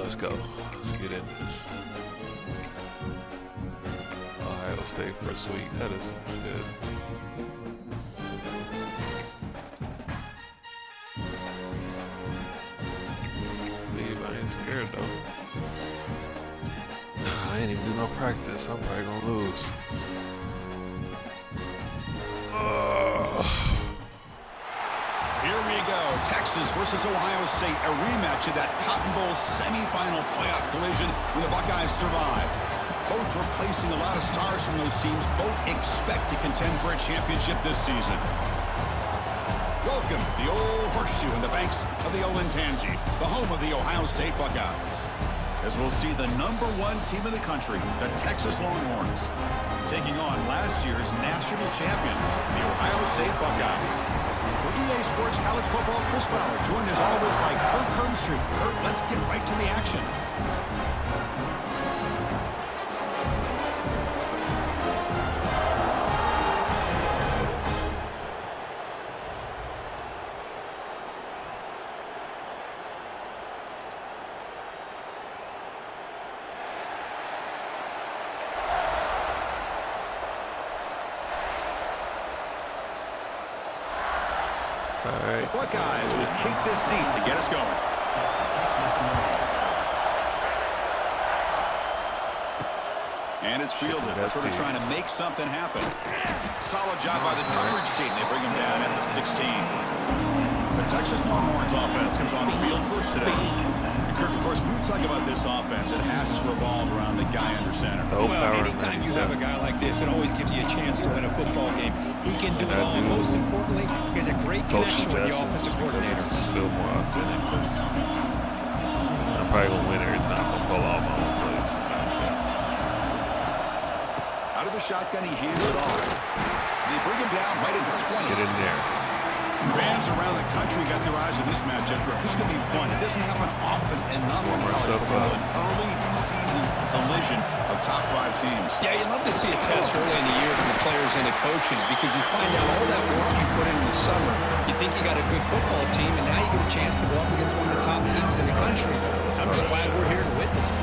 let's go. Let's get in this. Ohio State first week. That is some shit. Leave, I ain't scared though. I ain't even do no practice. I'm probably gonna lose. Here we go. Texas versus Ohio State. A rematch of that Cotton Bowl semifinal playoff collision when the Buckeyes survived. Both replacing a lot of stars from those teams. Both expect to contend for a championship this season. Welcome, the old horseshoe in the banks of the Olentangy, the home of the Ohio State Buckeyes. As we'll see the #1 team in the country, the Texas Longhorns, taking on last year's national champions, the Ohio State Buckeyes. For EA Sports College Football, Chris Fowler, joined as always by Kurt Kernstreet. Kurt, let's get right to the action. The Buckeyes will kick this deep to get us going. And it's fielded. Sort of trying to make something happen. Solid job by the coverage team. They bring him down at the 16. The Texas Longhorns offense comes on the field first today. And Kirk, of course, when we talk about this offense, it has to revolve around the guy under center. Well, anytime you have a guy like this, it always gives you a chance to win a football game. He can do it all. Most importantly, he has a great connection with the offensive coordinator. Feel more authentic because I'm probably going to win every time I pull all my own plays. Out of the shotgun, he hands it off. They bring him down right at the 20. Get in there. Fans around the country got their eyes on this matchup. This is going to be fun. It doesn't happen often enough in college football. An early season collision of top 5 teams. Yeah, you love to see a test early in the year from the players and the coaches because you find out all that work you put in the summer. You think you got a good football team, and now you get a chance to go up against one of the top teams in the country. I'm just glad we're here to witness it.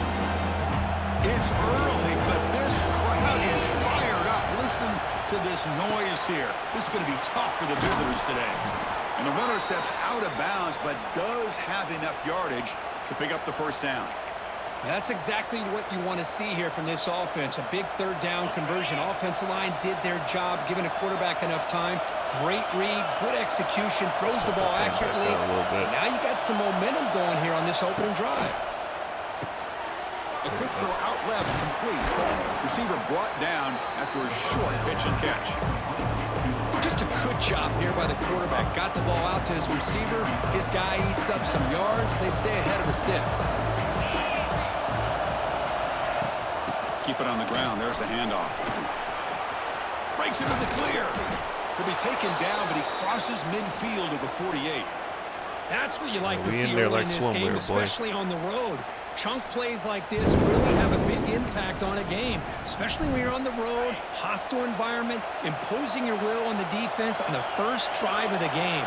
It's early, but this crowd is fired up. Listen to this noise here. This is going to be tough for the visitors today. And the runner steps out of bounds, but does have enough yardage to pick up the first down. That's exactly what you want to see here from this offense. A big third down conversion. Offensive line did their job, giving a quarterback enough time. Great read, good execution, throws the ball accurately. Now you got some momentum going here on this opening drive. A quick throw out left, complete. Receiver brought down after a short pitch and catch. Just a good job here by the quarterback. Got the ball out to his receiver. His guy eats up some yards. They stay ahead of the sticks. Keep it on the ground. There's the handoff. Breaks into the clear. He'll be taken down, but he crosses midfield of the 48. That's what you like to see early in this game, especially on the road. Chunk plays like this really have a big impact on a game, especially when you're on the road, hostile environment, imposing your will on the defense on the first drive of the game.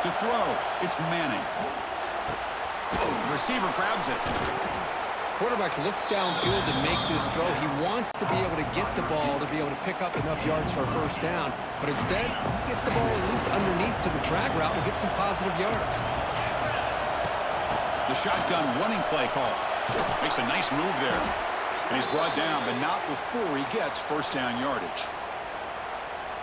To throw, it's Manning. The receiver grabs it. Quarterback looks downfield to make this throw. He wants to be able to get the ball to be able to pick up enough yards for a first down, but instead, he gets the ball at least underneath to the drag route and get some positive yards. The shotgun running play call. Makes a nice move there. And he's brought down, but not before he gets first down yardage.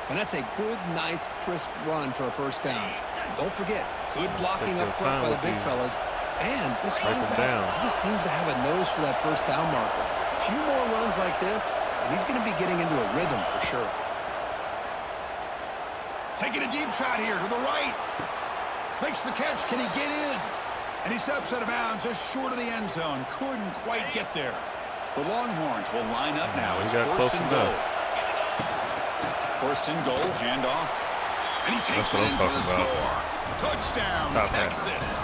And that's a good, nice, crisp run for a first down. Don't forget, good blocking up front by the big fellas. And this running back, he just seems to have a nose for that first down marker. A few more runs like this, and he's going to be getting into a rhythm for sure. Taking a deep shot here to the right. Makes the catch. Can he get in? And he steps out of bounds just short of the end zone. Couldn't quite get there. The Longhorns will line up now. It's first and goal. First and goal, handoff. And he takes it in for the score. Touchdown, Texas.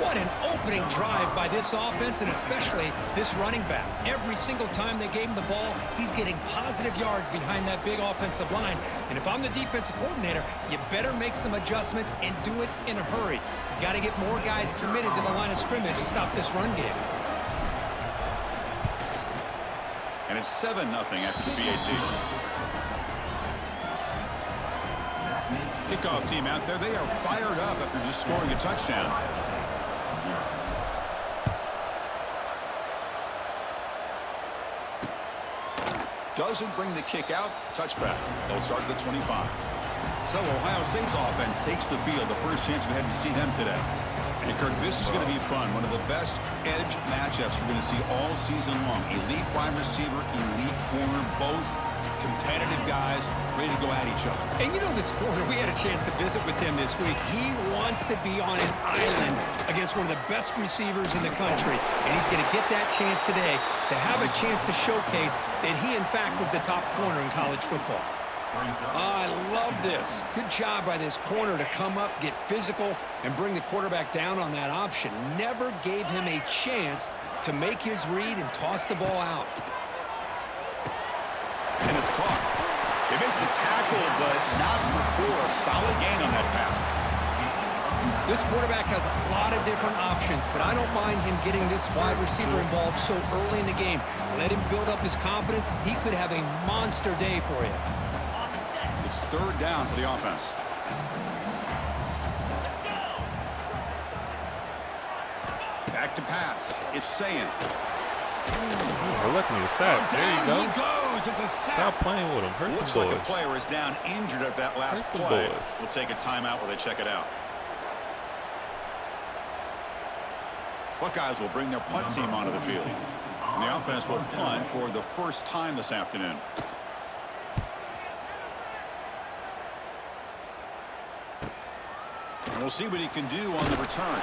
What an opening drive by this offense, and especially this running back. Every single time they gave him the ball, he's getting positive yards behind that big offensive line. And if I'm the defensive coordinator, you better make some adjustments and do it in a hurry. You got to get more guys committed to the line of scrimmage to stop this run game. And it's 7-0 after the BAT. Kickoff team out there. They are fired up after just scoring a touchdown. Doesn't bring the kick out. Touchback. They'll start at the 25. So Ohio State's offense takes the field. The first chance we had to see them today. And Kirk, this is going to be fun. One of the best edge matchups we're going to see all season long. Elite wide receiver, elite corner, both competitive guys ready to go at each other. And you know this corner, we had a chance to visit with him this week. He wants to be on an island against one of the best receivers in the country. And he's going to get that chance today to have a chance to showcase that he, in fact, is the top corner in college football. I love this. Good job by this corner to come up, get physical, and bring the quarterback down on that option. Never gave him a chance to make his read and toss the ball out. And it's caught. They make the tackle, but not before a solid gain on that pass. This quarterback has a lot of different options, but I don't mind him getting this wide receiver involved so early in the game. Let him build up his confidence. He could have a monster day for you. It's third down for the offense. Back to pass. It's Sayin. We're looking at the sack. There you go. He goes. It's a sack. Stop playing with him. Hurt Looks the boys. like a player is down injured at that last Hurt the play. boys. We'll take a timeout while they check it out. Buckeyes will bring their punt team onto the field. And the offense will punt for the first time this afternoon. And we'll see what he can do on the return.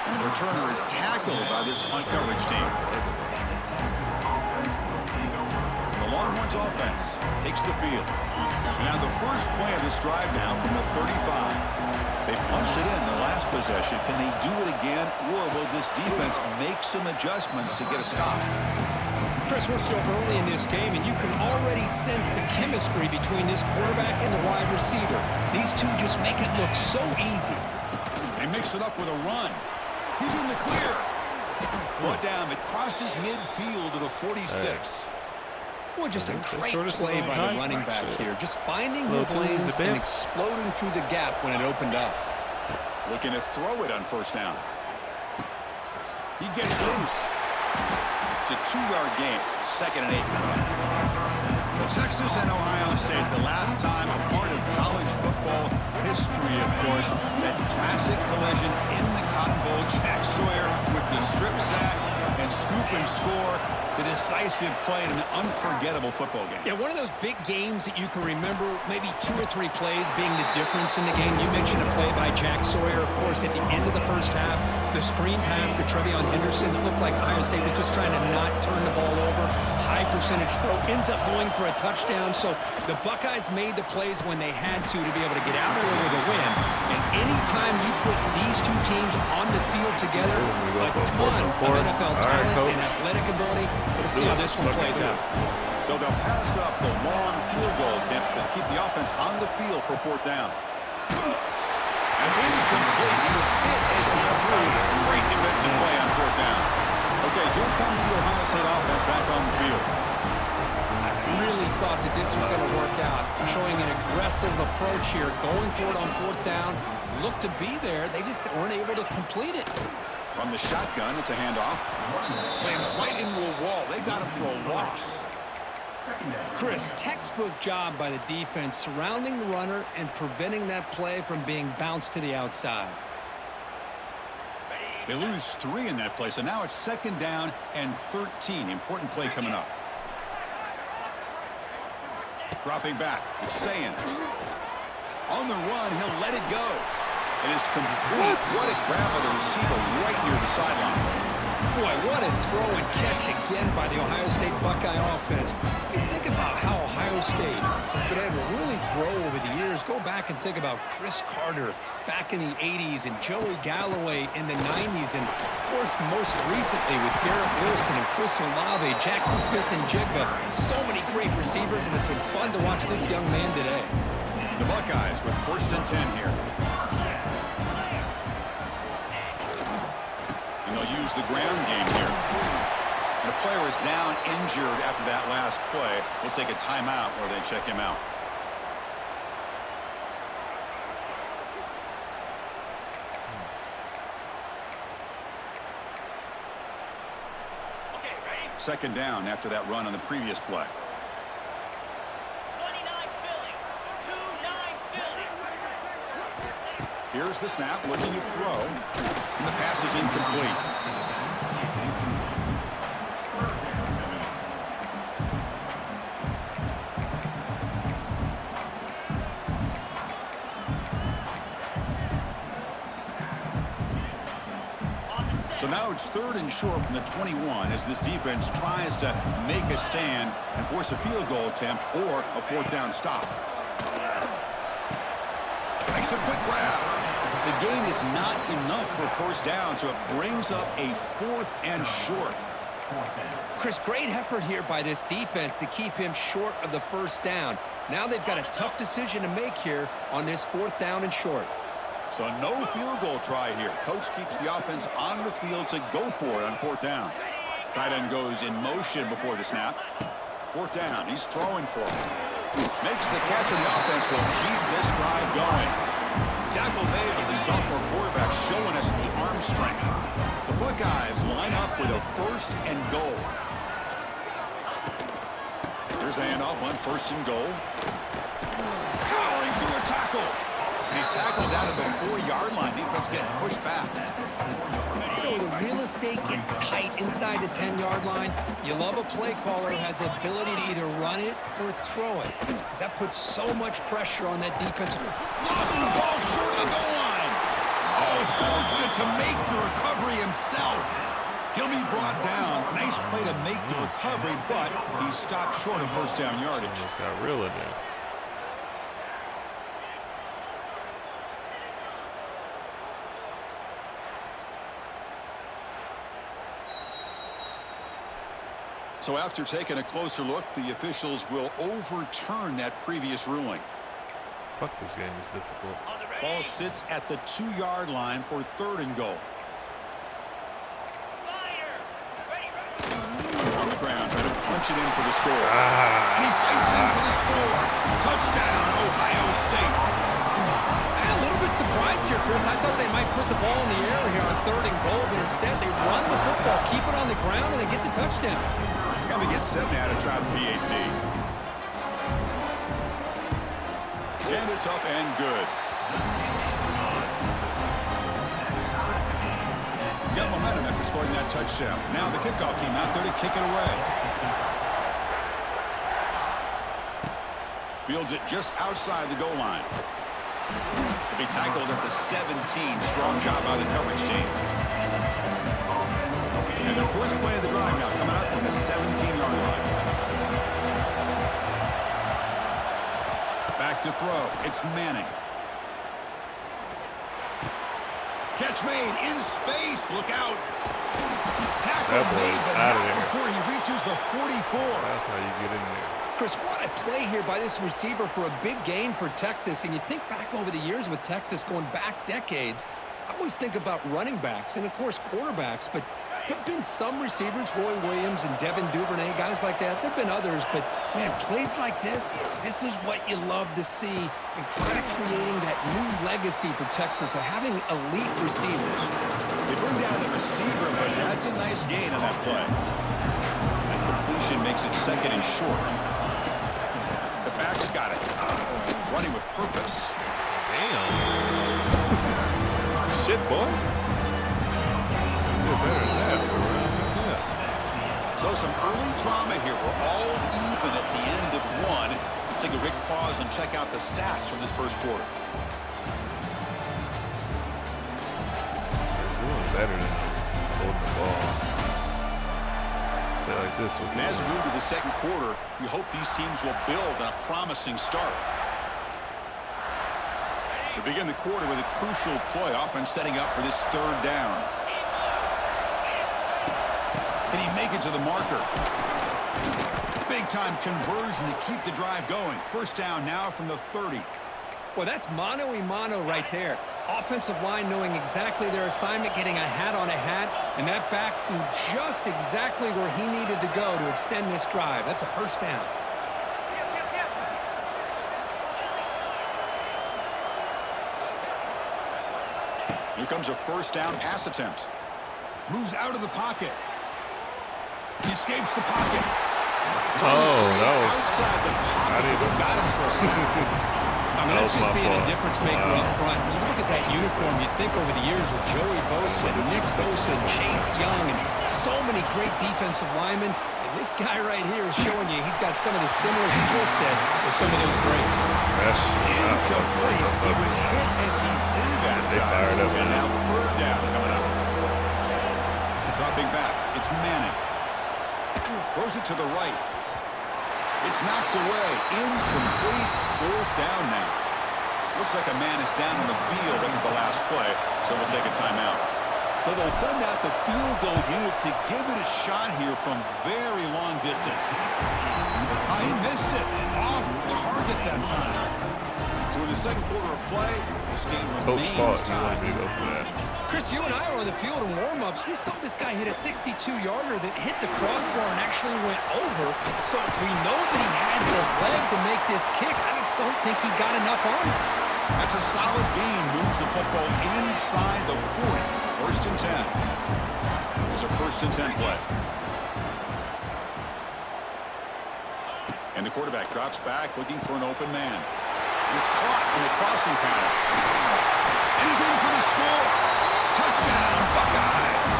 And the returner is tackled by this punt coverage team. The Longhorns offense takes the field. And now the first play of this drive now from the 35. They punched it in the last possession. Can they do it again, or will this defense make some adjustments to get a stop? Chris, we're still early in this game, and you can already sense the chemistry between this quarterback and the wide receiver. These two just make it look so easy. They mix it up with a run. He's in the clear. Brought down, it crosses midfield to the 46. Well, just a great play by the running back here. Just finding his lanes and exploding through the gap when it opened up. Looking to throw it on first down. He gets loose. It's a 2-yard gain. 2nd and 8 coming up. Well, Texas and Ohio State, the last time a part of college football history, of course, that classic collision in the Cotton Bowl. Jack Sawyer with the strip sack and scoop and score. The decisive play in an unforgettable football game. Yeah, one of those big games that you can remember, maybe 2 or 3 plays being the difference in the game. You mentioned a play by Jack Sawyer, of course, at the end of the first half. The screen pass to Trevion Henderson that looked like Ohio State was just trying to not turn the ball over. High percentage throw, ends up going for a touchdown. So the Buckeyes made the plays when they had to be able to get out of there with a win. And anytime you put these two teams on the field together, a ton of NFL talent and athletic ability. Let's see how this one plays out. So they'll pass up the long field goal attempt to keep the offense on the field for 4th down. As incomplete, he was hit as he threw. Great defensive play on 4th down. Okay, here comes the Ohio State offense back on the field. I really thought that this was going to work out, showing an aggressive approach here, going for it on 4th down. Looked to be there. They just weren't able to complete it. From the shotgun, it's a handoff. Slams right into a wall. They got him for a loss. Chris, textbook job by the defense surrounding the runner and preventing that play from being bounced to the outside. They lose 3 in that play, so now it's 2nd down and 13. Important play coming up. Dropping back, it's Sayin. On the run, he'll let it go. It is complete. What a grab by the receiver right near the sideline. Boy, what a throw and catch again by the Ohio State Buckeye offense. You think about how Ohio State has been able to really grow over the years. Go back and think about Chris Carter back in the 80s and Joey Galloway in the 90s. And, of course, most recently with Garrett Wilson and Chris Olave, Jackson Smith and Jigba. So many great receivers, and it's been fun to watch this young man today. The Buckeyes with 1st and 10 here. They'll use the ground game here. And a player is down injured after that last play. We'll take a timeout where they check him out. Okay, ready? 2nd down after that run on the previous play. 29 Philly. 2-9 Philly. Here's the snap, looking to throw. And the pass is incomplete. So now it's 3rd and short from the 21 as this defense tries to make a stand and force a field goal attempt or a 4th down stop. Makes a quick grab. The gain is not enough for 1st down, so it brings up a 4th and short. Chris, great effort here by this defense to keep him short of the 1st down. Now they've got a tough decision to make here on this 4th down and short. So no field goal try here. Coach keeps the offense on the field to go for it on 4th down. Tight end goes in motion before the snap. 4th down. He's throwing for it. Makes the catch, and the offense will keep this drive going. Tackle made with the sophomore quarterback showing us the arm strength. The Buckeyes line up with a 1st and goal. Here's the handoff on 1st and goal. Powering through a tackle. And he's tackled down at the 4-yard line. Defense getting pushed back. You know, the real estate gets tight inside the 10-yard line. You love a play caller who has the ability to either run it or throw it, because that puts so much pressure on that defensive. Lost the ball short of the goal line. Oh, fortunate to make the recovery himself. He'll be brought down. Nice play to make the recovery, but he stopped short of 1st down yardage. Almost got real in there. So after taking a closer look, the officials will overturn that previous ruling. Fuck, this game is difficult. Ball sits at the 2-yard line for 3rd and goal. On the ground, trying to punch it in for the score. And he fights in for the score. Touchdown, Ohio State. A little bit surprised here, Chris. I thought they might put the ball in the air here on 3rd and goal, but instead they run the football, keep it on the ground, and they get the touchdown. And they get 7 out of try the PAT. And it's up and good. Got momentum after scoring that touchdown. Now the kickoff team out there to kick it away. Fields it just outside the goal line. To be tackled at the 17. Strong job by the coverage team. And their first play of the drive now coming up from the 17-yard line. Back to throw. It's Manning. Catch made in space. Look out. Tackle made, but not before he reaches the 44. That's how you get in there. Chris, what a play here by this receiver for a big gain for Texas. And you think back over the years with Texas going back decades, I always think about running backs and, of course, quarterbacks. But there have been some receivers, Roy Williams and Devin Duvernay, guys like that. There have been others. But, man, plays like this is what you love to see and kind of creating that new legacy for Texas of having elite receivers. They bring down the receiver, but that's a nice gain on that play. That completion makes it 2nd and short. The back's got it. Running with purpose. Damn. Shit, boy. You're better than that. Yeah. So some early drama here. We're all even at the end of one. Let's take a quick pause and check out the stats from this first quarter. They're doing better than holding the ball. stay like this. And as we move to the second quarter, we hope these teams will build on a promising start. We begin the quarter with a crucial play, offense setting up for this third down. Can he make it to the marker? Big-time conversion to keep the drive going. First down now from the 30. Well, that's mano-a-mano right there. Offensive line knowing exactly their assignment, getting a hat on a hat, and that back do just exactly where he needed to go to extend this drive. That's a first down. Here comes a first down pass attempt. Moves out of the pocket. He escapes the pocket. That was outside the pocket. They got him for a sack. I mean, that's just being a difference maker up front. You look at that uniform, you think over the years with Joey Bosa, Nick Bosa, Chase Young, and so many great defensive linemen. And this guy right here is showing you he's got some of the similar skill set with some of those greats. Incomplete. He was hit as he threw that time. And now third down coming up. Dropping back. It's Manning. Throws it to the right. It's knocked away. Incomplete. Fourth down now. Looks like a man is down on the field after the last play, so we'll take a timeout. So they'll send out the field goal unit to give it a shot here from very long distance. He missed it. Off target that time. So in the second quarter of play, this game remains tied. Chris, you and I were on the field in warm-ups. We saw this guy hit a 62-yarder that hit the crossbar and actually went over. So we know that he has the leg to make this kick. I just don't think he got enough on it. That's a solid gain. Moves the football inside the 40. First and 10. There's a first and 10 play. And the quarterback drops back looking for an open man. And it's caught in the crossing pattern. And he's in for the score. Touchdown, Buckeyes.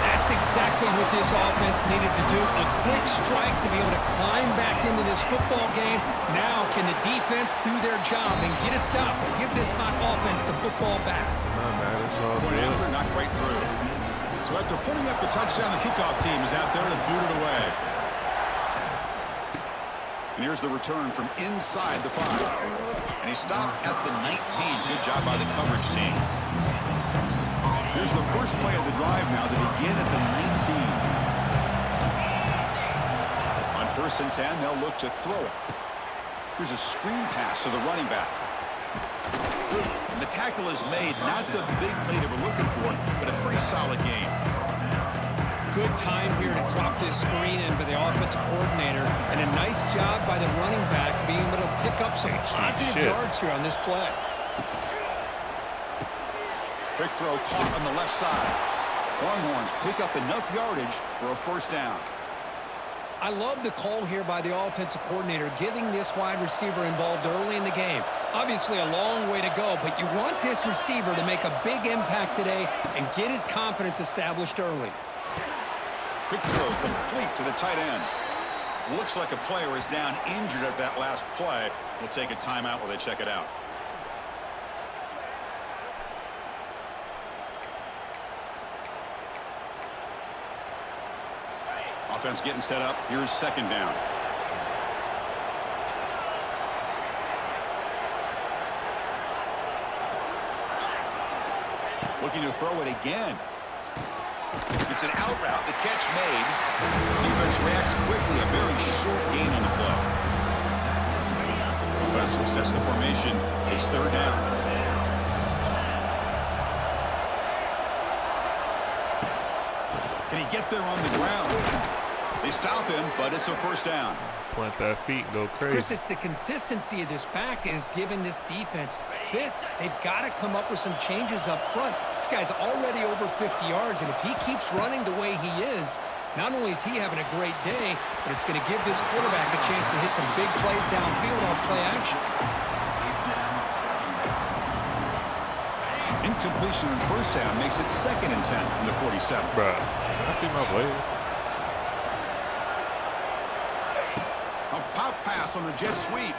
That's exactly what this offense needed to do. A quick strike to be able to climb back into this football game. Now can the defense do their job and get a stop and give this hot offense the football back? Point after, not quite through. So after putting up the touchdown, the kickoff team is out there to boot it away. And here's the return from inside the 5. And he stopped at the 19. Good job by the coverage team. Here's the first play of the drive now to begin at the 19. On first and 10, they'll look to throw it. Here's a screen pass to the running back. And the tackle is made. Not the big play they were looking for, but a pretty solid game. Good time here to drop this screen in by the offensive coordinator, and a nice job by the running back being able to pick up some positive yards here on this play. Quick throw caught on the left side. Longhorns pick up enough yardage for a first down. I love the call here by the offensive coordinator, getting this wide receiver involved early in the game. Obviously a long way to go, but you want this receiver to make a big impact today and get his confidence established early. Quick throw complete to the tight end. Looks like a player is down injured at that last play. We'll take a timeout while they check it out. Offense getting set up. Here's second down. Looking to throw it again. It's an out route. The catch made. Defense reacts quickly. A very short gain on the play. Offense sets the formation. It's third down. Can he get there on the ground? They stop him, but it's a first down. Plant that feet and go crazy. Chris, it's the consistency of this back is giving this defense fits. They've got to come up with some changes up front. This guy's already over 50 yards, and if he keeps running the way he is, not only is he having a great day, but it's going to give this quarterback a chance to hit some big plays downfield off play action. Incompletion on first down makes it second and 10 from the 47. Bruh, I see my plays. A pop pass on the jet sweep.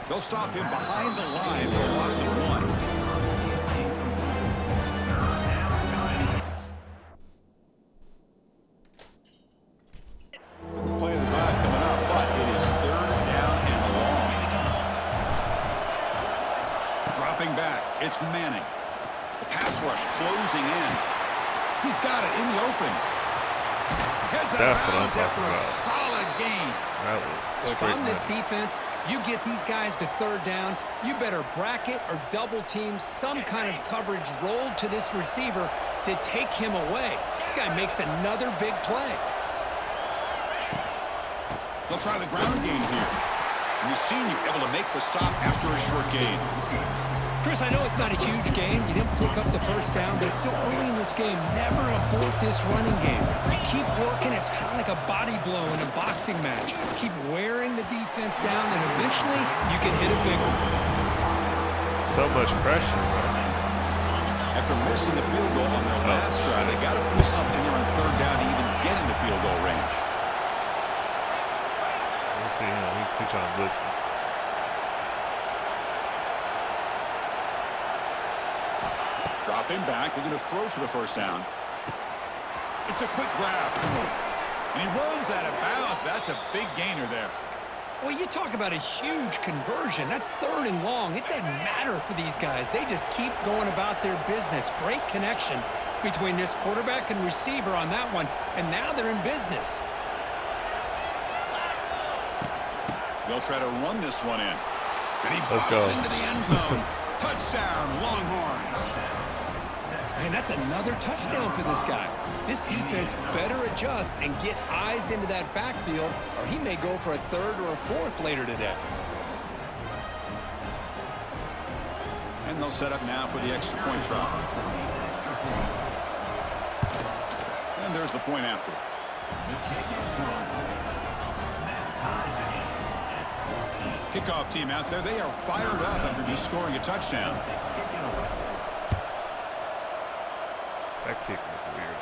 They'll stop him behind the line for a loss of 1. It's Manning. The pass rush closing in. He's got it in the open. Heads out of bounds after a solid gain. That was If I'm this defense, you get these guys to third down, you better bracket or double team some kind of coverage rolled to this receiver to take him away. This guy makes another big play. They'll try the ground game here. And the senior able to make the stop after a short gain. Chris, I know it's not a huge gain. You didn't pick up the first down, but it's still early in this game. Never abort this running game. You keep working. It's kind of like a body blow in a boxing match. Keep wearing the defense down, and eventually you can hit a big one. so much pressure, bro. After missing a field goal on their last drive, they got to put something here on third down to even get into field goal range. Let's see, he trying to blitz me. Dropping back, they're going to throw for the first down. It's a quick grab. And he runs out of bounds. That's a big gainer there. Well, you talk about a huge conversion. That's third and long. It doesn't matter for these guys. They just keep going about their business. Great connection between this quarterback and receiver on that one. And now they're in business. They'll try to run this one in. And he Let's busts go. into the end zone. Touchdown, Longhorns. Man, that's another touchdown for this guy. This defense better adjust and get eyes into that backfield, or he may go for a third or a fourth later today. And they'll set up now for the extra point try. And there's the point after. Kickoff team out there. They are fired up after just scoring a touchdown. That kick was weird.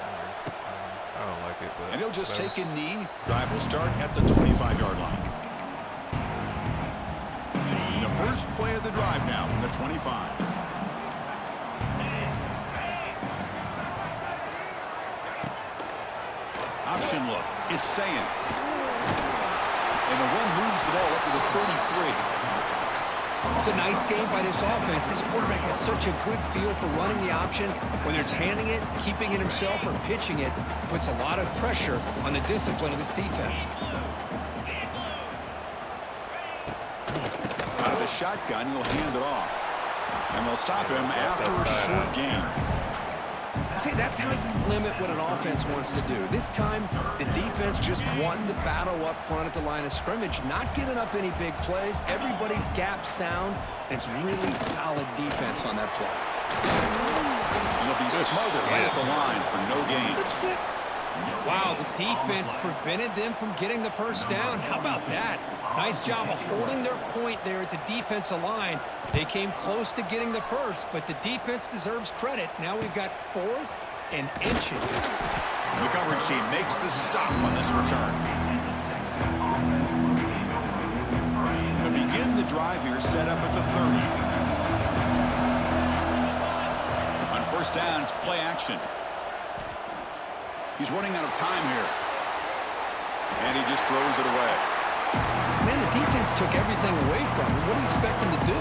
I don't like it, but And he'll just take a knee. Drive will start at the 25-yard line. And the first play of the drive now from the 25. Option look. It's saying. And the run moves the ball up to the 33. It's a nice game by this offense. This quarterback has such a good feel for running the option. Whether it's handing it, keeping it himself, or pitching it, puts a lot of pressure on the discipline of this defense. Out of the shotgun, he'll hand it off. And they'll stop him after a short gain. See, that's how you limit what an offense wants to do. This time, the defense just won the battle up front at the line of scrimmage, not giving up any big plays. Everybody's gap sound, and it's really solid defense on that play. He'll be smothered right at the line for no gain. Wow, the defense prevented them from getting the first down. How about that? Nice job of holding their point there at the defensive line. They came close to getting the first, but the defense deserves credit. Now we've got fourth and inches. The coverage team makes the stop on this return. To begin the drive here, set up at the 30. On first down, it's play action. He's running out of time here. And he just throws it away. Man, the defense took everything away from him. What do you expect him to do?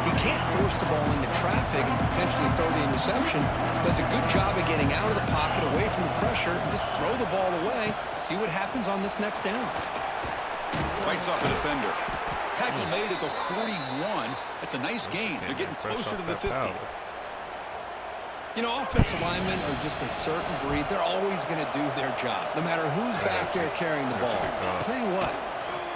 He can't force the ball into traffic and potentially throw the interception. Does a good job of getting out of the pocket, away from the pressure, and just throw the ball away. See what happens on this next down. Bites off a defender. Tackle made at the 41. It's a nice gain. They're getting closer to the 50. You know, offensive linemen are just a certain breed. They're always going to do their job, no matter who's back there carrying the ball. I'll tell you what,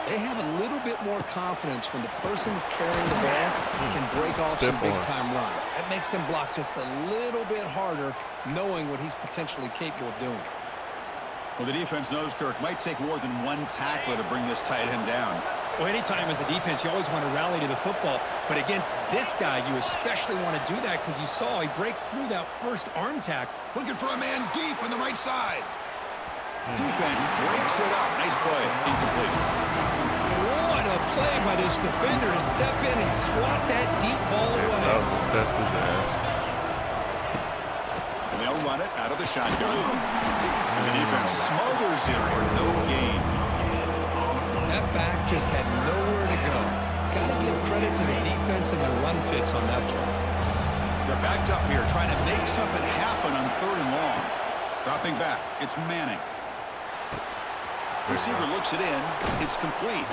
they have a little bit more confidence when the person that's carrying the ball can break off some big-time runs. That makes them block just a little bit harder, knowing what he's potentially capable of doing. Well, the defense knows, Kirk, might take more than one tackler to bring this tight end down. Well, anytime as a defense, you always want to rally to the football. But against this guy, you especially want to do that because you saw he breaks through that first arm tackle. Looking for a man deep on the right side. Defense breaks it up. Nice play. Incomplete. What a play by this defender to step in and swat that deep ball away. That was going to test his ass. And they'll run it out of the shotgun. And the defense smothers him for no gain. That back just had nowhere to go. Got to give credit to the defense and their run fits on that play. They're backed up here, trying to make something happen on 3rd and long. Dropping back, it's Manning. Receiver looks it in. It's complete.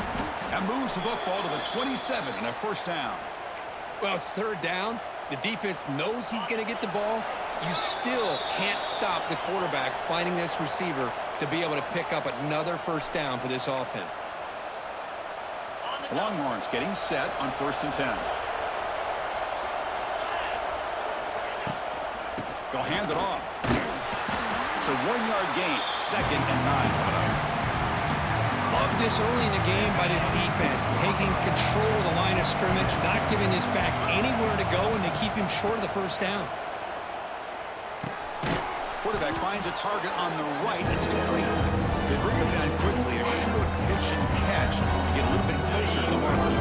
That moves the football to the 27 and a first down. Well, it's 3rd down. The defense knows he's going to get the ball. You still can't stop the quarterback finding this receiver to be able to pick up another first down for this offense. The Longhorns getting set on 1st and 10. They'll hand it off. It's a 1-yard gain, 2nd and 9 coming up. Love this early in the game by this defense, taking control of the line of scrimmage, not giving this back anywhere to go, and they keep him short of the first down. Quarterback finds a target on the right. It's complete. They bring him down quickly. A short pitch and catch. Get a little bit closer to the marker.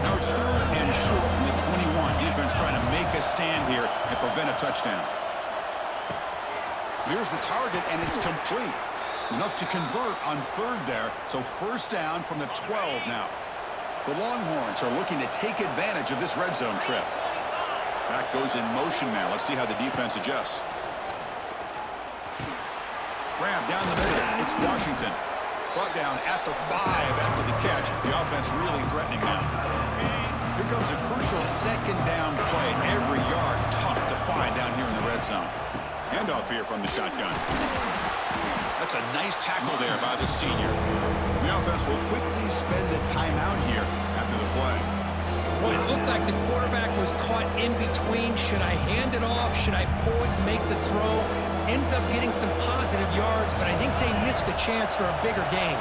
Now it's 3rd and short from the 21. Defense trying to make a stand here and prevent a touchdown. Here's the target, and it's complete. Enough to convert on 3rd there. So first down from the 12 now. The Longhorns are looking to take advantage of this red zone trip. Back goes in motion now. Let's see how the defense adjusts. Grab down the middle. It's Washington. Brought down at the 5 after the catch. The offense really threatening now. Here comes a crucial 2nd down play. Every yard tough to find down here in the red zone. Handoff here from the shotgun. That's a nice tackle there by the senior. The offense will quickly spend a timeout here after the play. Well, it looked like the quarterback was caught in between. Should I hand it off? Should I pull it and make the throw? Ends up getting some positive yards, but I think they missed a chance for a bigger gain.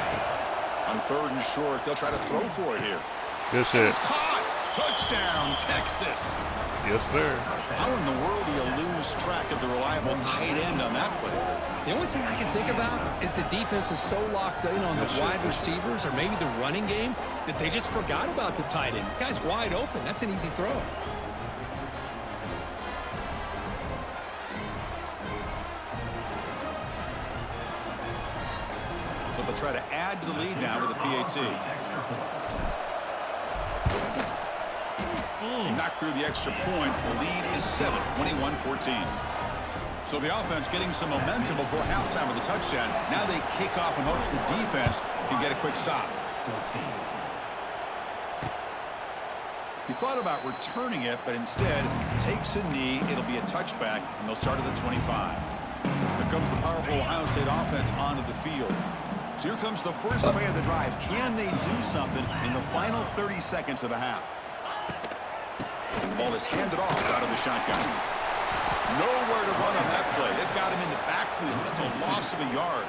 On 3rd and short, they'll try to throw for it here. Good shit. It's caught. Touchdown, Texas. Yes, sir. How in the world do you lose track of the reliable tight end on that play? The only thing I can think about is the defense is so locked in on the wide receivers or maybe the running game that they just forgot about the tight end. The guy's wide open. That's an easy throw. So they'll try to add to the lead now with a PAT. He knocked through the extra point. The lead is 7, 21-14. So the offense getting some momentum before halftime with the touchdown. Now they kick off in hopes the defense can get a quick stop. He thought about returning it, but instead takes a knee. It'll be a touchback, and they'll start at the 25. Here comes the powerful Ohio State offense onto the field. So here comes the first play of the drive. Can they do something in the final 30 seconds of the half? And the ball is handed off out of the shotgun. Nowhere to run on that play. They've got him in the backfield. That's a loss of a yard.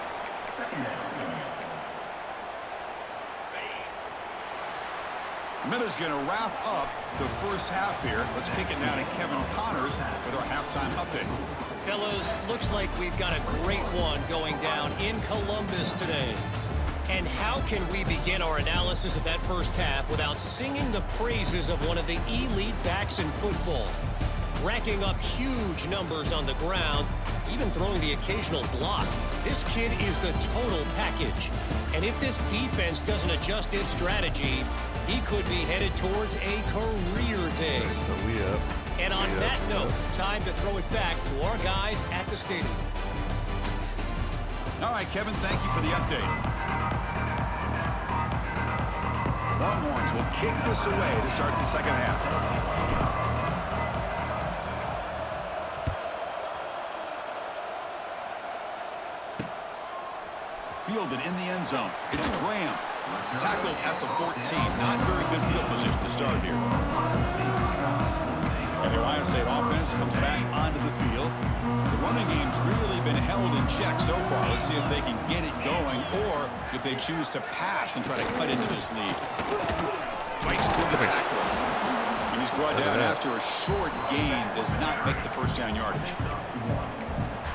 The minute's going to wrap up the first half here. Let's kick it now to Kevin Connors with our halftime update. Fellas, looks like we've got a great one going down in Columbus today. And how can we begin our analysis of that first half without singing the praises of one of the elite backs in football? Racking up huge numbers on the ground, even throwing the occasional block. This kid is the total package. And if this defense doesn't adjust its strategy, he could be headed towards a career day. So we up. And on that note, time to throw it back to our guys at the stadium. All right, Kevin, thank you for the update. Longhorns will kick this away to start the second half. Fielded in the end zone. It's Graham. Tackled at the 14. Not very good field position to start here. And the Ohio State offense comes back onto the field. The running game's really been held in check so far. Let's see if they can get it going or if they choose to pass and try to cut into this lead. Fights through the tackle. And he's brought down after a short gain. Does not make the first down yardage.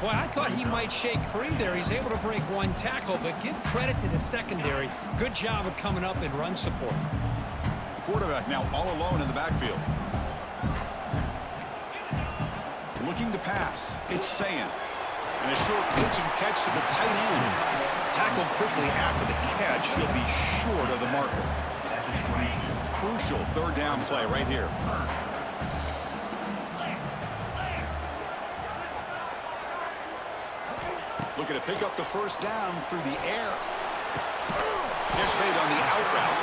Boy, I thought he might shake free there. He's able to break one tackle, but give credit to the secondary. Good job of coming up and run support. The quarterback now all alone in the backfield. Looking to pass. It's Sayan. And a short pitch and catch to the tight end. Tackled quickly after the catch. He'll be short of the marker. Crucial third down play right here. Looking to pick up the first down through the air. Catch made on the out route.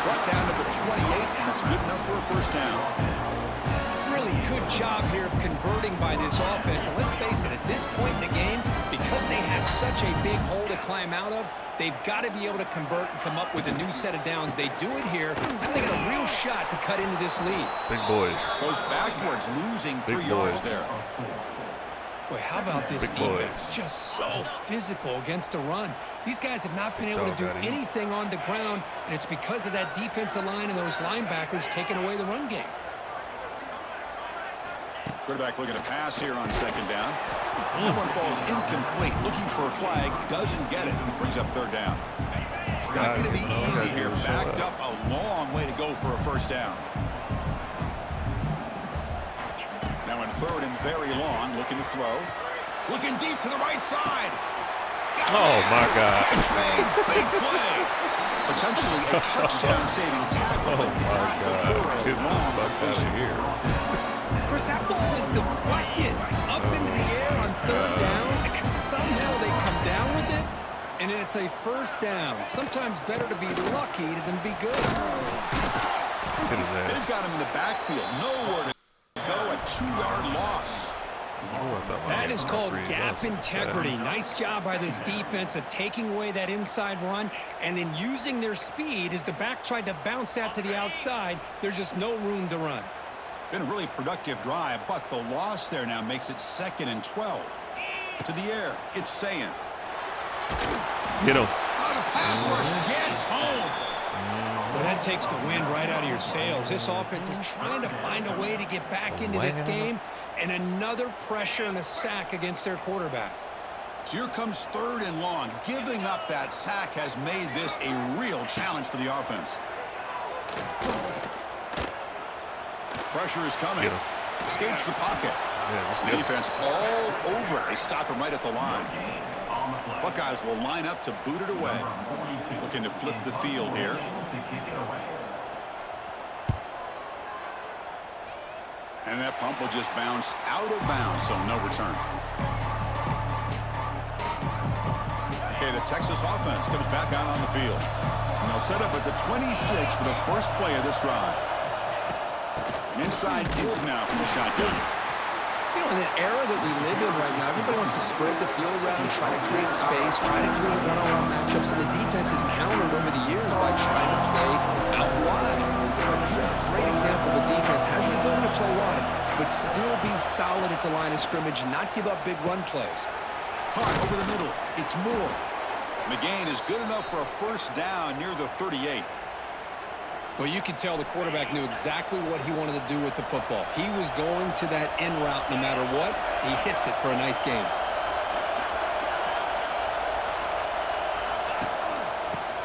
Brought down to the 28, and that's good enough for a first down. Really good job here of converting by this offense. And let's face it, at this point in the game, because they have such a big hole to climb out of, they've got to be able to convert and come up with a new set of downs. They do it here. Now they got a real shot to cut into this lead. Big boys. Goes backwards, losing 3 yards there. Boy, how about this Big defense? boys. Just so physical against the run. These guys have not been able to do anything on the ground, and it's because of that defensive line and those linebackers taking away the run game. Quarterback looking to pass here on second down. That one falls incomplete. Looking for a flag. Doesn't get it. Brings up third down. Not going to be easy here. Backed up a long way to go for a first down. Now in third and very long. Looking to throw. Looking deep to the right side. Oh, my God. Catch made. Big play. Potentially a touchdown-saving tackle. Oh, my God. Get Long out of here. First, that ball is deflected up into the air on third down. And somehow they come down with it, and it's a first down. Sometimes better to be lucky than be good. Hit his ass. They've got him in the backfield. Nowhere to go. A 2-yard loss. That is called gap integrity. Nice job by this defense of taking away that inside run and then using their speed as the back tried to bounce that to the outside. There's just no room to run. Been a really productive drive, but the loss there now makes it 2nd and 12. To the air, it's saying. Get him. The pass rush gets home. Well, that takes the wind right out of your sails. This offense is trying to find a way to get back into this game, and another pressure and a sack against their quarterback. So here comes 3rd and long. Giving up that sack has made this a real challenge for the offense. Pressure is coming. Escapes the pocket. Yeah, defense all over it. They stop him right at the line. Buckeyes will line up to boot it away. Looking to flip the field here. And that pump will just bounce out of bounds, so no return. Okay, the Texas offense comes back out on the field. And they'll set up at the 26 for the first play of this drive. An inside give now from the shotgun. You know, in the era that we live in right now, everybody wants to spread the field around, try to create space, try to create one-on-one matchups, and the defense is countered over the years by trying to play out wide. But here's a great example. The defense has the ability to play wide, but still be solid at the line of scrimmage and not give up big run plays. Hart over the middle. It's Moore. McGain is good enough for a first down near the 38. Well, you could tell the quarterback knew exactly what he wanted to do with the football. He was going to that end route no matter what. He hits it for a nice game.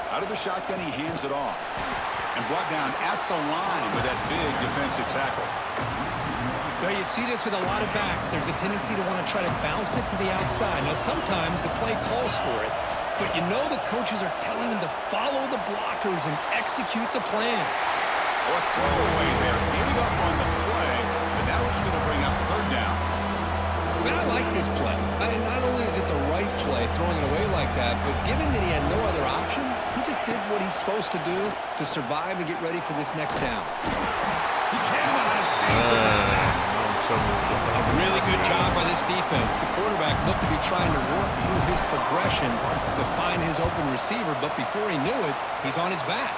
Out of the shotgun, he hands it off. And brought down at the line with that big defensive tackle. Well, you see this with a lot of backs. There's a tendency to want to try to bounce it to the outside. Now, sometimes the play calls for it. But you know the coaches are telling them to follow the blockers and execute the plan. Or throwaway there. Gave up on the play, but now it's going to bring up 3rd down. But I like this play. Not only is it the right play, throwing it away like that, but given that he had no other option, he just did what he's supposed to do to survive and get ready for this next down. He cannot escape with a sack. A really good job by this defense. The quarterback looked to be trying to work through his progressions to find his open receiver, but before he knew it, he's on his back.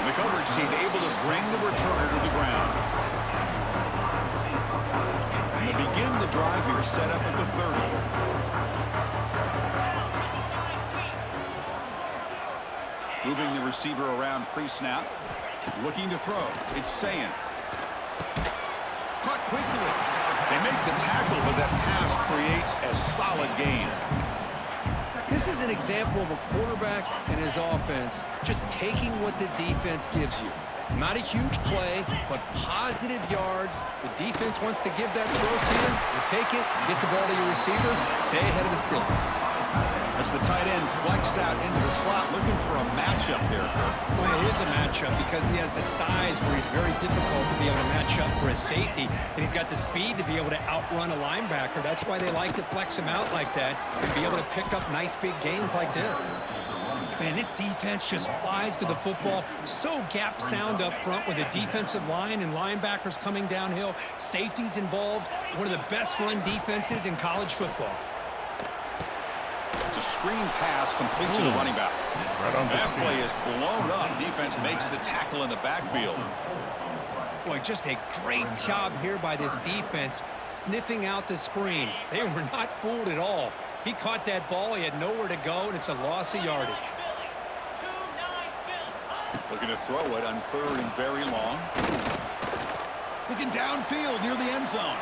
The coverage team able to bring the returner to the ground. And to begin the drive here, set up at the 30. Moving the receiver around pre-snap. Looking to throw. It's Sayan. Caught quickly. They make the tackle, but that pass creates a solid gain. This is an example of a quarterback and his offense just taking what the defense gives you. Not a huge play, but positive yards. The defense wants to give that throw to you. You take it, get the ball to your receiver, stay ahead of the sticks. That's the tight end flexed out into the slot, looking for a matchup there, Kirk. Well, it is a matchup because he has the size where he's very difficult to be able to match up for his safety, and he's got the speed to be able to outrun a linebacker. That's why they like to flex him out like that and be able to pick up nice big gains like this. Man, this defense just flies to the football. So gap sound up front with a defensive line and linebackers coming downhill. Safeties involved. One of the best run defenses in college football. It's a screen pass complete to the running back. Right on that play is blown up. Defense makes the tackle in the backfield. Boy, just a great job here by this defense, sniffing out the screen. They were not fooled at all. He caught that ball. He had nowhere to go, and it's a loss of yardage. Looking to throw it on 3rd and very long. Looking downfield near the end zone.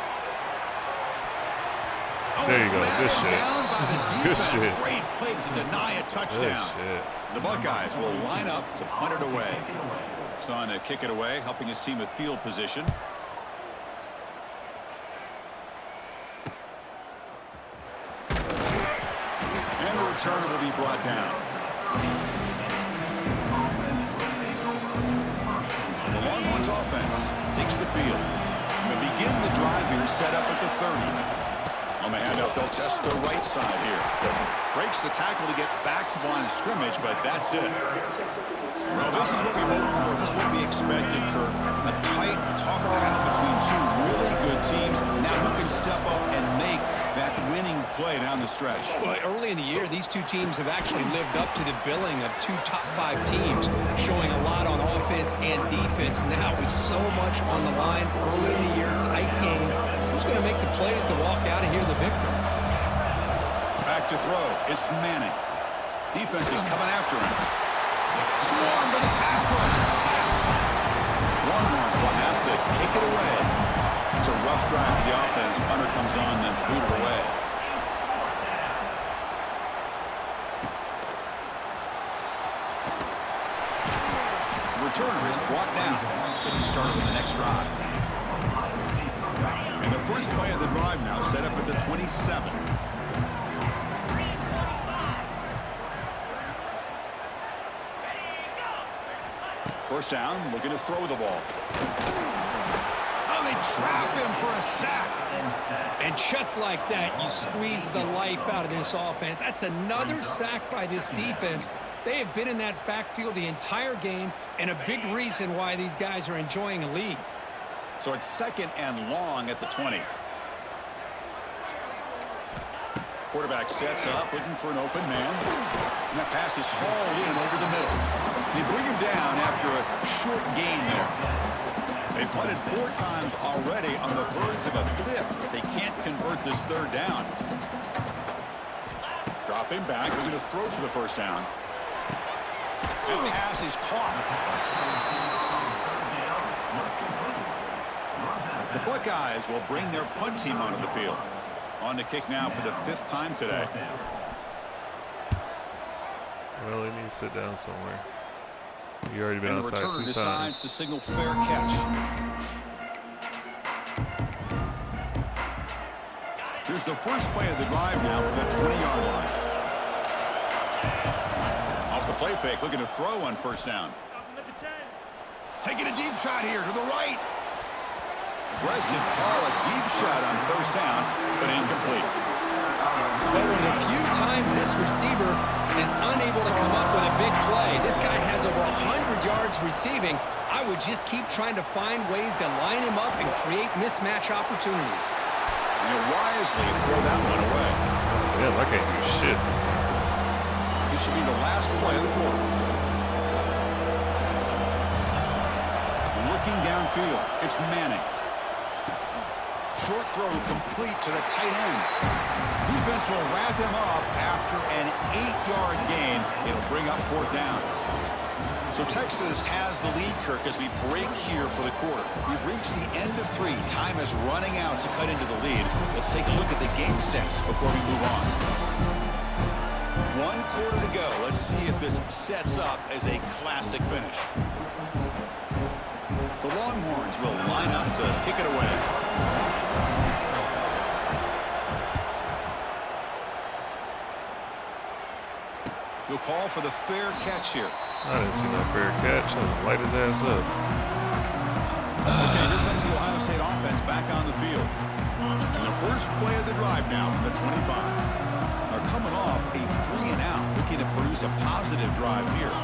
Oh, there you go. Good shit. Down by the Good defense. shit. Great play to deny a touchdown. Good shit. The Buckeyes will line up to punt it away. It's on to kick it away, helping his team with field position. And the returner will be brought down. The Longhorns offense takes the field. And to begin the drive here, set up at the 30. On the handoff, they'll test the right side here. Breaks the tackle to get back to the line of scrimmage, but that's it. Well, this is what we hoped for. This is what we expected, Kirk. A tight, tough battle between two really good teams. Now who can step up and make that winning play down the stretch? Well, early in the year, these two teams have actually lived up to the billing of 2 top 5 teams, showing a lot on offense and defense. Now with so much on the line early in the year, tight game. Who's going to make the plays to walk out of here the victor? Back to throw. It's Manning. Defense is coming after him. Swarmed by the pass rush. Longhorns will have to kick it away. It's a rough drive for the offense. Punter comes on and boot it away. The returner is brought down. Gets you started with the next drive. And the first play of the drive now set up at the 27. First down, looking to throw the ball. Oh, they trap him for a sack. And just like that, you squeeze the life out of this offense. That's another sack by this defense. They have been in that backfield the entire game, and a big reason why these guys are enjoying a lead. So it's 2nd and long at the 20. Quarterback sets up, looking for an open man. And that pass is hauled in over the middle. They bring him down after a short gain there. They've punted 4 times already on the verge of a 5th. They can't convert this 3rd down. Drop him back, looking to throw for the first down. And the pass is caught. The Buckeyes will bring their punt team onto the field. On to kick now for the 5th time today. Well, he needs to sit down somewhere. You already been And the outside 2 returner times. decides to signal fair catch. Here's the first play of the drive now for the 20-yard line. Off the play fake, looking to throw on first down. Taking a deep shot here to the right. Aggressive call, a deep shot on first down, but incomplete. But one of the few times this receiver is unable to come up with a big play. This guy has over 100 yards receiving. I would just keep trying to find ways to line him up and create mismatch opportunities. And he'll wisely throw that one away. Yeah, that can't do shit. This should be the last play of the quarter. Looking downfield, it's Manning. Short throw complete to the tight end. Defense will wrap him up after an 8-yard gain. It'll bring up 4th down. So Texas has the lead, Kirk, as we break here for the quarter. We've reached the end of 3. Time is running out to cut into the lead. Let's take a look at the game sets before we move on. 1 quarter to go. Let's see if this sets up as a classic finish. The Longhorns will line up to kick it away. He'll call for the fair catch here. I didn't see no fair catch. Light his ass up. Okay, here comes the Ohio State offense back on the field. And the first play of the drive now from the 25. They're coming off a 3-and-out, looking to produce a positive drive here.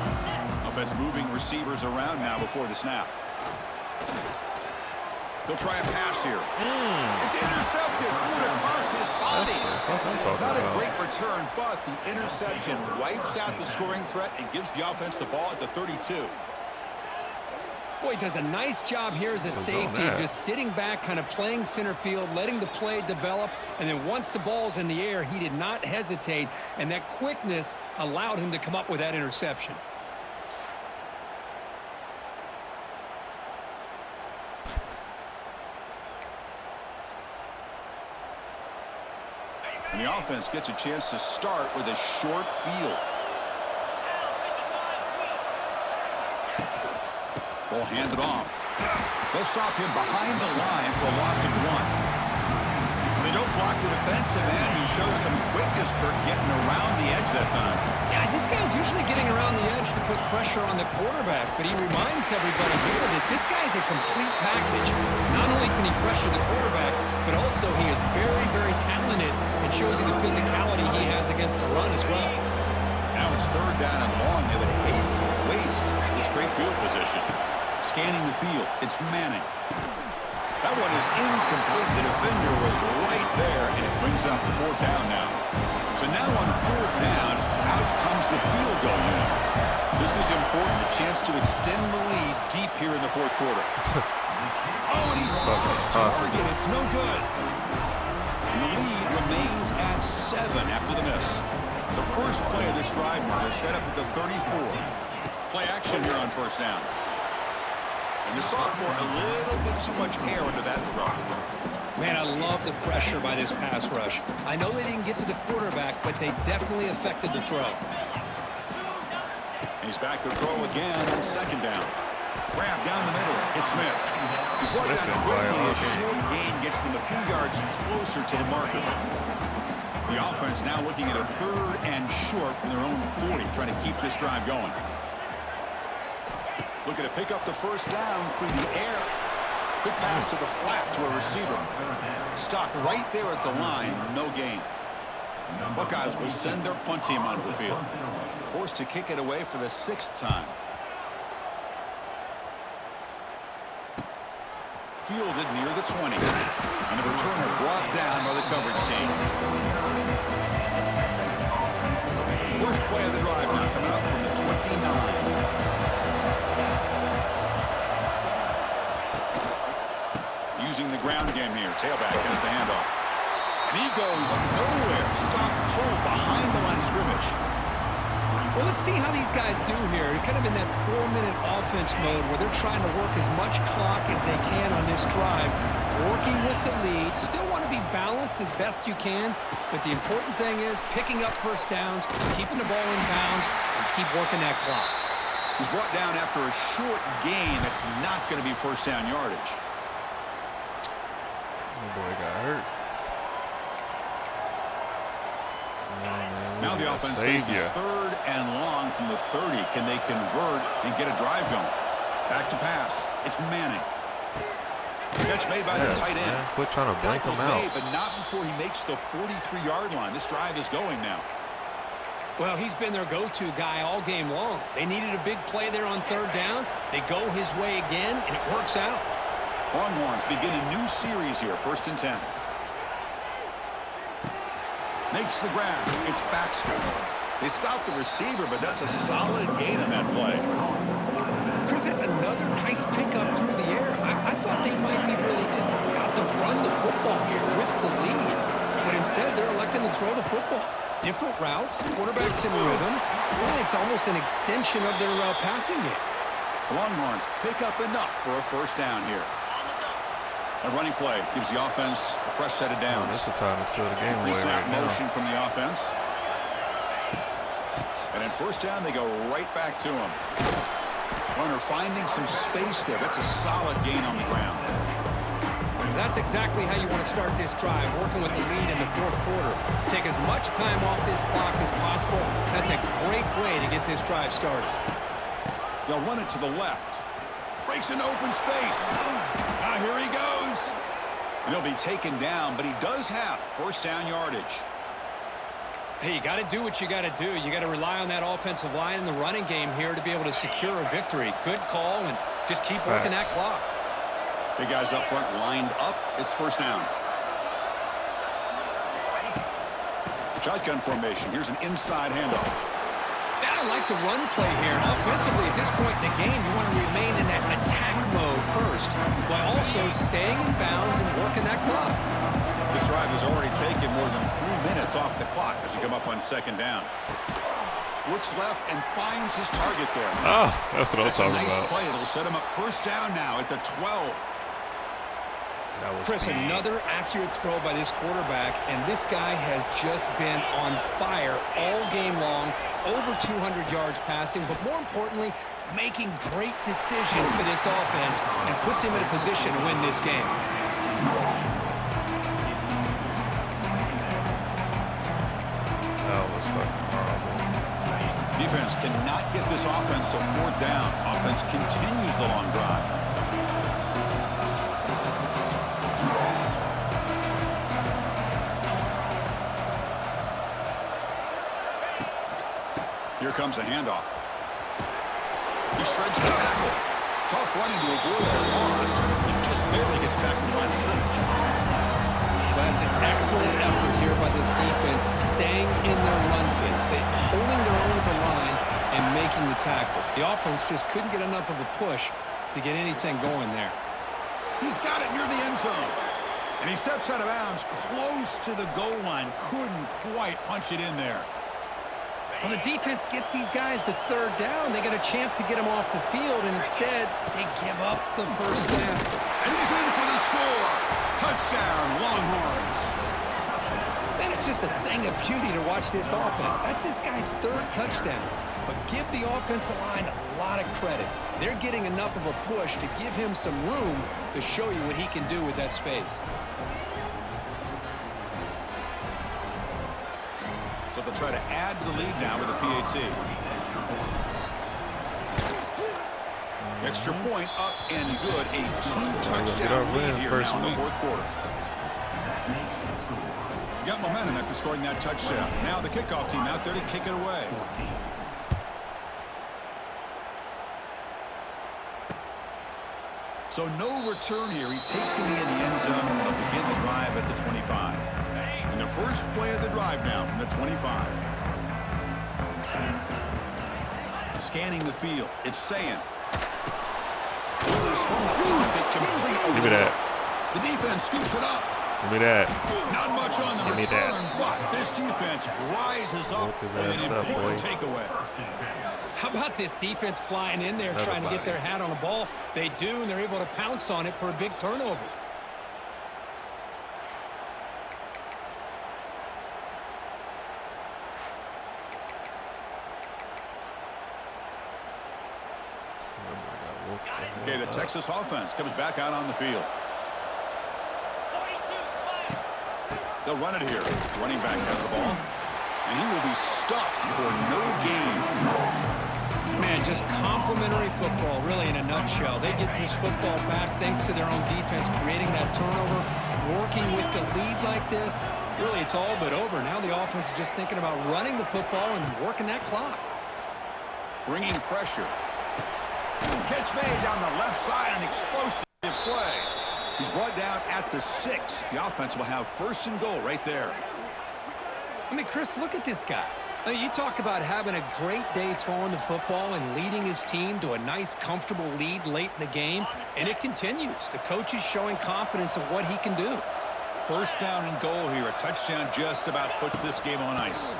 Offense moving receivers around now before the snap. They'll try a pass here. It's intercepted. Good across his body. Not a great return, but the interception wipes out the scoring threat and gives the offense the ball at the 32. Boy, he does a nice job here as a safety, just sitting back, kind of playing center field, letting the play develop, and then once the ball's in the air, he did not hesitate, and that quickness allowed him to come up with that interception. And the offense gets a chance to start with a short field. Ball handed off. They'll stop him behind the line for a loss of 1. They don't block the defensive end, who shows some quickness, Kirk, getting around the edge that time. Yeah, this guy's usually getting around the edge to put pressure on the quarterback, but he reminds everybody here that this guy's a complete package. Not only can he pressure the quarterback, but also he is very, very talented and shows you the physicality he has against the run as well. Now it's 3rd down and long. They would hate to waste this great field position. Scanning the field, it's Manning. That one is incomplete. The defender was right there, and it brings up 4th down now. So now on 4th down, out comes the field goal unit. This is important, a chance to extend the lead deep here in the 4th quarter. Oh, and he's off target. It's no good. And the lead remains at 7 after the miss. The first play of this drive, they're set up at the 34. Play action here on 1st down. And the sophomore, a little bit too much air into that throw. Man, I love the pressure by this pass rush. I know they didn't get to the quarterback, but they definitely affected the throw. And he's back to throw again on 2nd down. Grab down the middle. It's Smith. He brought down quickly. A short gain gets them a few yards closer to the marker. The offense now looking at a 3rd and short from their own 40, trying to keep this drive going. Looking to pick up the 1st down through the air. Quick pass to the flat to a receiver. Stopped right there at the line. No gain. Buckeyes will send their punt team onto the field. Forced to kick it away for the 6th time. Fielded near the 20. And the returner brought down by the coverage team. First play of the drive now coming up from the 29. Using the ground game here. Tailback has the handoff. And he goes nowhere. Stopped cold behind the line of scrimmage. Well, let's see how these guys do here. They're kind of in that 4-minute offense mode where they're trying to work as much clock as they can on this drive. Working with the lead. Still want to be balanced as best you can. But the important thing is picking up 1st downs, keeping the ball in bounds, and keep working that clock. He's brought down after a short gain. That's not going to be 1st down yardage. Oh boy, got hurt. Now the offense faces 3rd and long from the 30. Can they convert and get a drive going? Back to pass. It's Manning. Catch made by the tight end. Quit trying to blank him out. Made, but not before he makes the 43-yard line. This drive is going now. Well, he's been their go-to guy all game long. They needed a big play there on 3rd down. They go his way again, and it works out. Longhorns begin a new series here, 1st and 10. Makes the grab. It's Baxter. They stop the receiver, but that's a solid gain on that play. Chris, that's another nice pickup through the air. I thought they might be really just out to run the football here with the lead. But instead, they're electing to throw the football. Different routes, quarterbacks in rhythm. Really, it's almost an extension of their passing game. The Longhorns pick up enough for a 1st down here. A running play gives the offense a fresh set of downs. This is the time to steal the game away Pre-snap right now. motion from the offense. And then 1st down, they go right back to him. Runner finding some space there. That's a solid gain on the ground. That's exactly how you want to start this drive, working with the lead in the fourth quarter. Take as much time off this clock as possible. That's a great way to get this drive started. They'll run it to the left. Breaks into open space. Now here he goes. And he'll be taken down, but he does have first down yardage. Hey, you got to do what you got to do. You got to rely on that offensive line in the running game here to be able to secure a victory. Good call, and just keep working that clock. Big guys up front lined up. It's first down. Shotgun formation. Here's an inside handoff. I like the run play here. And offensively, at this point in the game, you want to remain in that attack mode first, while also staying in bounds and working that clock. This drive has already taken more than 3 minutes off the clock as you come up on second down. Looks left and finds his target there. Ah, that's what I'm talking about. That's a nice about. play. It'll set him up first down now at the 12. Chris, another accurate throw by this quarterback, and this guy has just been on fire all game long, over 200 yards passing, but more importantly, making great decisions for this offense and put them in a position to win this game. That was fucking horrible. Defense cannot get this offense to fourth down. Offense continues the long drive. Here comes a handoff. He shreds the tackle. Tough running to avoid a loss. He just barely gets back to the line of scrimmage. That's an excellent effort here by this defense, staying in their run phase. They're holding their own at the line and making the tackle. The offense just couldn't get enough of a push to get anything going there. He's got it near the end zone. And he steps out of bounds close to the goal line. Couldn't quite punch it in there. Well, the defense gets these guys to third down. They got a chance to get them off the field, and instead, they give up the first down. And he's in for the score. Touchdown, Longhorns. Man, it's just a thing of beauty to watch this offense. That's this guy's third touchdown. But give the offensive line a lot of credit. They're getting enough of a push to give him some room to show you what he can do with that space. So they'll try to add to the lead now with a PAT. Extra point up and good. A two-touchdown lead here now in the fourth quarter. Got momentum after scoring that touchdown. Now the kickoff team out there to kick it away. So no return here. He takes it in the end zone and they'll begin the drive at the 25. And the first play of the drive now from the 25. Scanning the field. It's saying. Orders from the pocket complete over. Give me that. The defense scoops it up. Give me that. Not much on the return, but this defense rises up with an important takeaway. How about this defense flying in there trying to get their hat on the ball? They do, and they're able to pounce on it for a big turnover. Okay, the Texas offense comes back out on the field. They'll run it here. Running back has the ball. And he will be stuffed for no gain. Man, just complimentary football, really, in a nutshell. They get this football back thanks to their own defense, creating that turnover, working with the lead like this. Really, it's all but over. Now the offense is just thinking about running the football and working that clock. Bringing pressure. Catch made down the left side, an explosive play. He's brought down at the 6. The offense will have first and goal right there. I mean, Chris, look at this guy. I mean, you talk about having a great day throwing the football and leading his team to a nice, comfortable lead late in the game, and it continues. The coach is showing confidence of what he can do. First down and goal here. A touchdown just about puts this game on ice.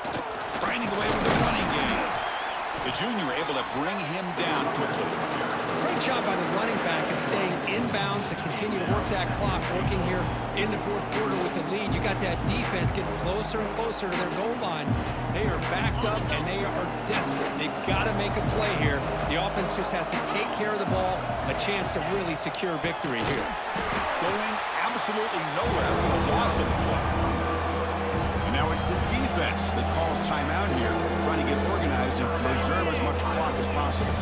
Grinding away with the running game. The junior able to bring him down quickly. Great job by the running back is staying inbounds to continue to work that clock, working here in the fourth quarter with the lead. You got that defense getting closer and closer to their goal line. They are backed up, and they are desperate. They've got to make a play here. The offense just has to take care of the ball, a chance to really secure victory here. Going absolutely nowhere with a loss of the play. And now it's the defense that calls timeout here, trying to get organized and preserve as much clock as possible.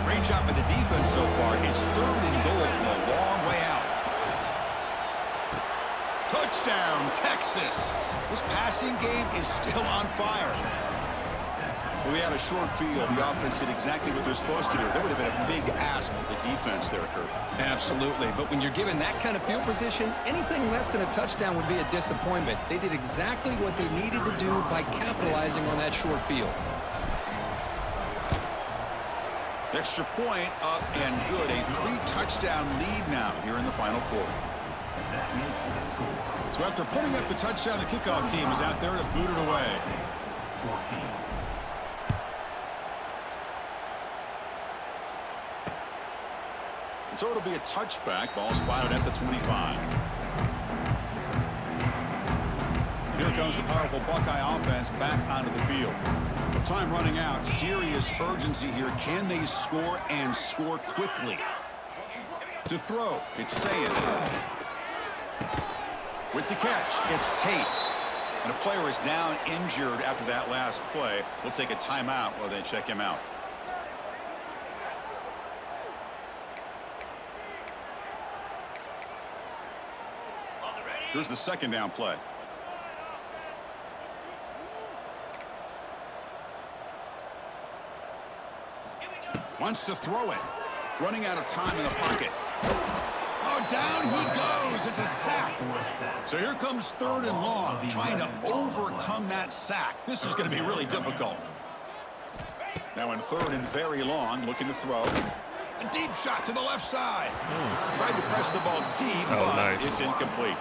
Great job by the defense so far. It's 3rd and goal from a long way out. Touchdown, Texas. This passing game is still on fire. Well, we had a short field. The offense did exactly what they're supposed to do. That would have been a big ask for the defense there, Kurt. Absolutely. But when you're given that kind of field position, anything less than a touchdown would be a disappointment. They did exactly what they needed to do by capitalizing on that short field. Extra point up and good. A 3-touchdown lead now here in the final quarter. So after putting up the touchdown, the kickoff team is out there to boot it away. So it'll be a touchback. Ball spotted at the 25. Here comes the powerful Buckeye offense back onto the field. The time running out. Serious urgency here. Can they score and score quickly? To throw, it's Sayed. With the catch, it's Tate. And a player is down injured after that last play. We'll take a timeout while they check him out. Here's the 2nd down play. Wants to throw it. Running out of time in the pocket. Oh, down he goes. It's a sack. So here comes 3rd and long, trying to overcome that sack. This is going to be really difficult. Now in 3rd and very long, looking to throw. A deep shot to the left side. Tried to press the ball deep, but it's incomplete.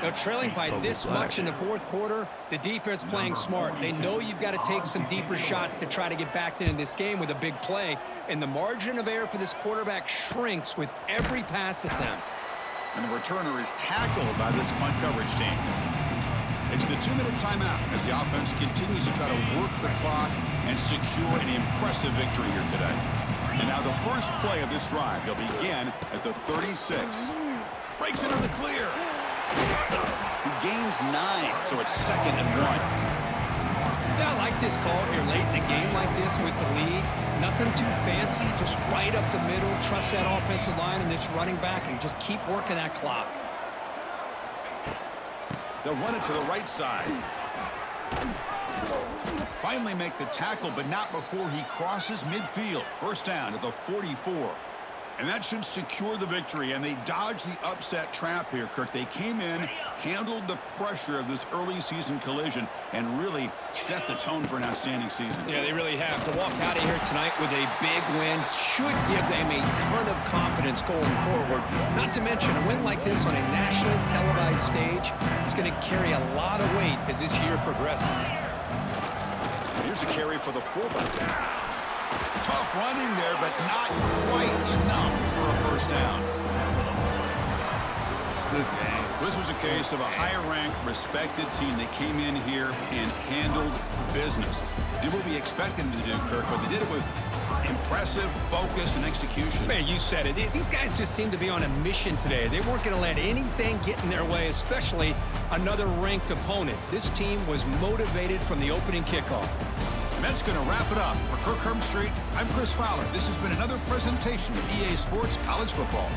Now, trailing by this much in the 4th quarter, the defense playing smart. They know you've got to take some deeper shots to try to get back into this game with a big play, and the margin of error for this quarterback shrinks with every pass attempt. And the returner is tackled by this punt coverage team. It's the 2-minute timeout as the offense continues to try to work the clock and secure an impressive victory here today. And now the first play of this drive, they'll begin at the 36. Breaks it on the clear. He gains 9, so it's 2nd and 1. Yeah, I like this call here late in the game like this with the lead. Nothing too fancy, just right up the middle. Trust that offensive line and this running back and just keep working that clock. They'll run it to the right side. Finally make the tackle, but not before he crosses midfield. First down at the 44. And that should secure the victory, and they dodged the upset trap here, Kirk. They came in, handled the pressure of this early season collision, and really set the tone for an outstanding season. Yeah, they really have. To walk out of here tonight with a big win should give them a ton of confidence going forward. Not to mention, a win like this on a nationally televised stage is going to carry a lot of weight as this year progresses. Here's a carry for the fullback. Tough running there, but not quite enough for a first down. This was a case of a higher-ranked, respected team that came in here and handled business. Did what we expected them to do, Kirk, but they did it with impressive focus and execution. Man, you said it. These guys just seem to be on a mission today. They weren't going to let anything get in their way, especially another ranked opponent. This team was motivated from the opening kickoff. And that's going to wrap it up. For Kirk Street, I'm Chris Fowler. This has been another presentation of EA Sports College Football.